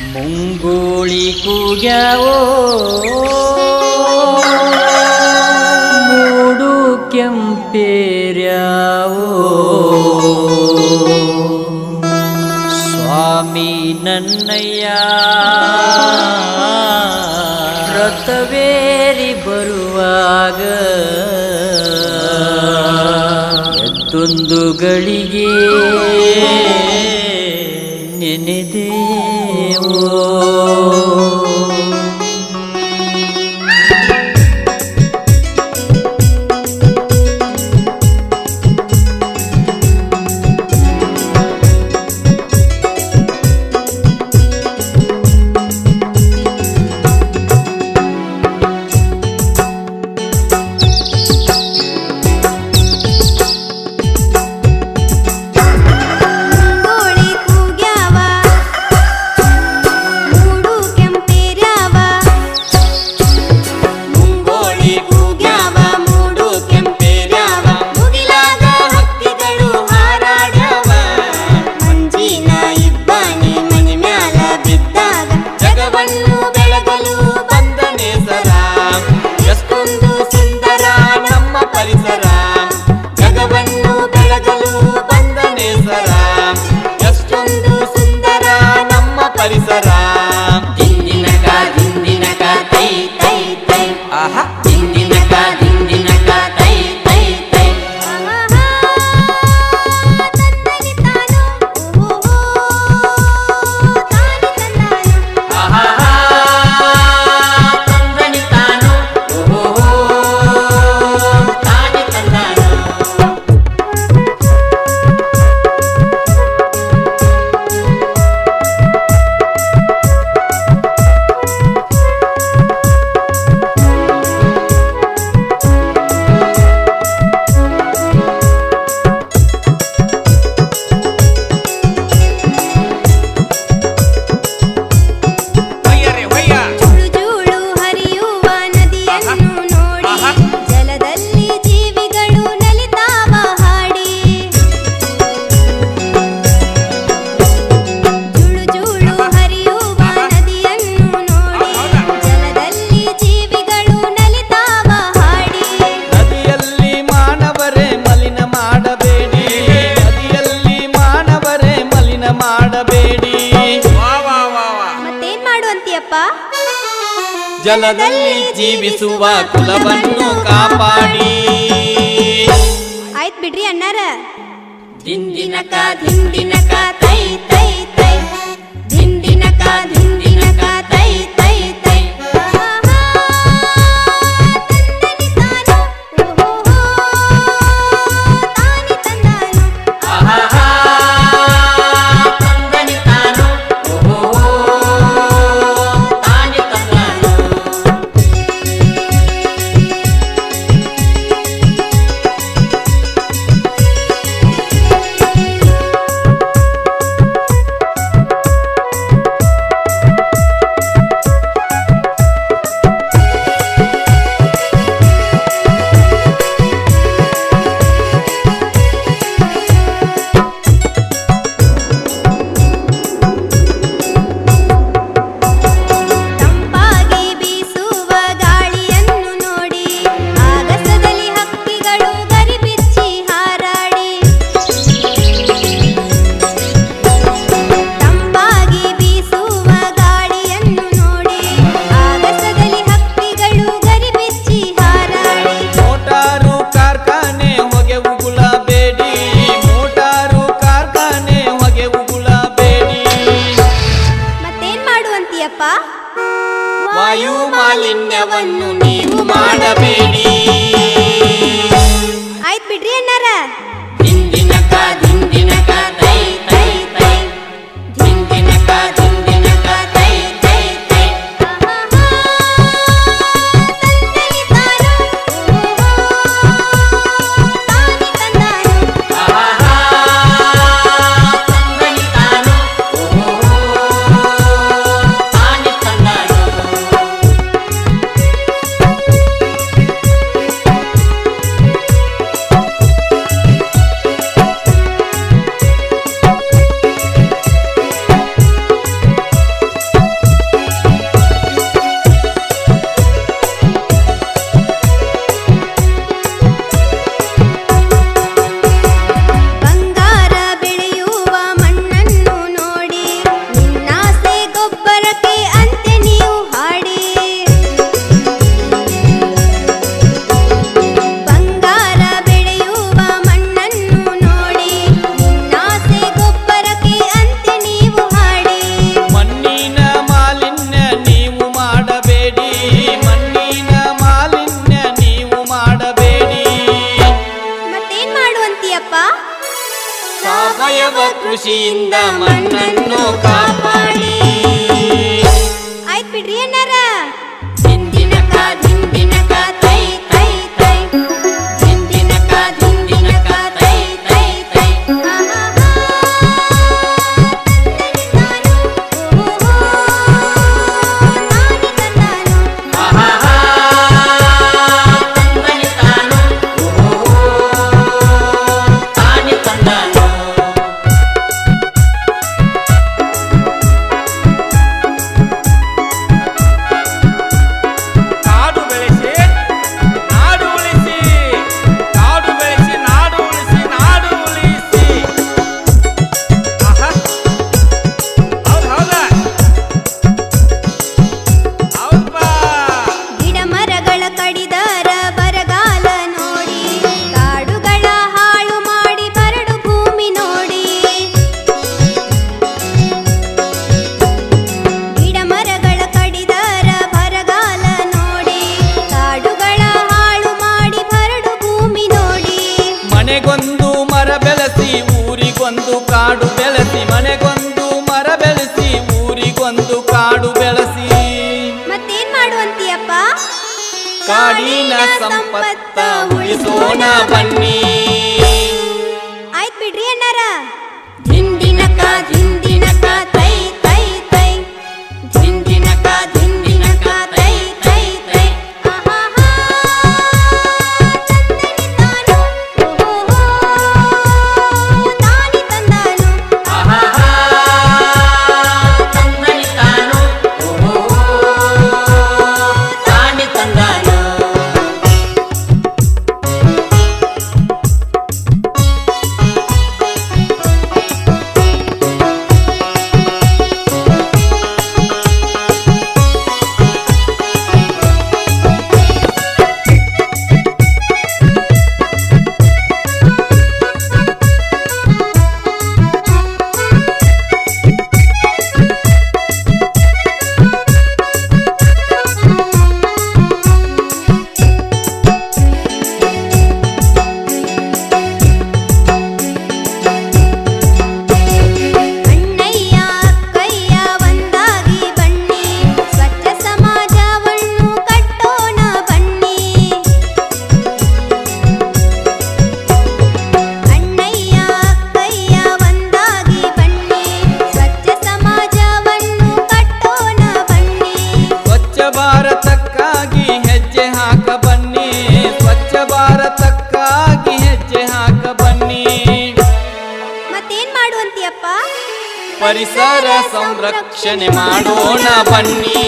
ಮುಂಗೋಳಿ ಕೂಗ್ಯಾವೋ ಮೂಡು ಕೆಂಪೇರ್ಯಾವೋ ಸ್ವಾಮಿ ನನ್ನಯ್ಯ ರಥವೇರಿ ಬರುವಾಗ ಎತ್ತೊಂದು ಗಳಿಗೆ ನೆನೆದೇವೋ ಜಲದಲ್ಲಿ ಜೀವಿಸುವ ಕುಲವನ್ನು ಕಾಪಾಡಿ. ಆಯ್ತು ಬಿಡ್ರಿ ಅಣ್ಣಾರ. ದಿಂದಿನಕ ದಿಂದಿನಕ ತೈ ತೈ ತೈ ದಿಂದಿನಕ ದಿಂದಿನಕ ತೈ ತೈ ತೈ ವಾಯು ಮಾಲಿನ್ಯವನ್ನು ನೀವು ಮಾಡಬೇಡಿ. ಆಯ್ತು ಬಿಡ್ರಿ ಅಣ್ಣಾರ. ದಿಂದಿನಕ ದಿಂದಿನಕ ತೈ ತೈ ತೈ ದಿಂದಿನಕ ದಿಂದಿನಕ ತೈ ತೈ ತೈ ನಾಡಿನ ಸಂಪತ್ತ ಉಳಿಸೋಣ ಬನ್ನಿ. ಆಯ್ತ್ ಬಿಡ್ರಿ ಅಣ್ಣಾರ. ದಿಂದಿನಕ ದಿಂದಿನಕ ತೈ ತೈ ತೈ ದಿಂದಿನಕ ದಿಂದಿನಕ ತೈ ತೈ ತೈ ಆಹಾಹಾ, ತಂದನಿ ತಾನು, ಓಹೋಹೋ, ತಾನಿ ತಂದಾನು. ಆಹಾಹಾ ತಂದನಿ ತಾನು ಓಹೋ ತಾನಿ ತಂದಾನು. ಅಣ್ಣಯ್ಯ ಅಕ್ಕಯ್ಯ ಒಂದಾಗಿ ಬನ್ನಿ, ಸ್ವಚ್ಛ ಸಮಾಜವನ್ನು ಕಟ್ಟೋಣ ಬನ್ನಿ. ಅಣ್ಣಯ್ಯ ಅಕ್ಕಯ್ಯ ಒಂದಾಗಿ ಬನ್ನಿ, ಸ್ವಚ್ಛ ಸಮಾಜವನ್ನು ಕಟ್ಟೋಣ ಬನ್ನಿ. ಸ್ವಚ್ಛ ಭಾರತಕ್ಕಾಗಿ ಹೆಜ್ಜೆ ಹಾಕ ಬನ್ನಿ, ಸ್ವಚ್ಛ ಭಾರತಕ್ಕಾಗಿ ಹೆಜ್ಜೆ ಹಾಕ ಬನ್ನಿ. ಮತ್ತೇನ್ ಮಾಡುವಂತೀಯಪ್ಪ? ಪರಿಸರ ಸಂರಕ್ಷಣೆ ಮಾಡೋಣ ಬನ್ನಿ.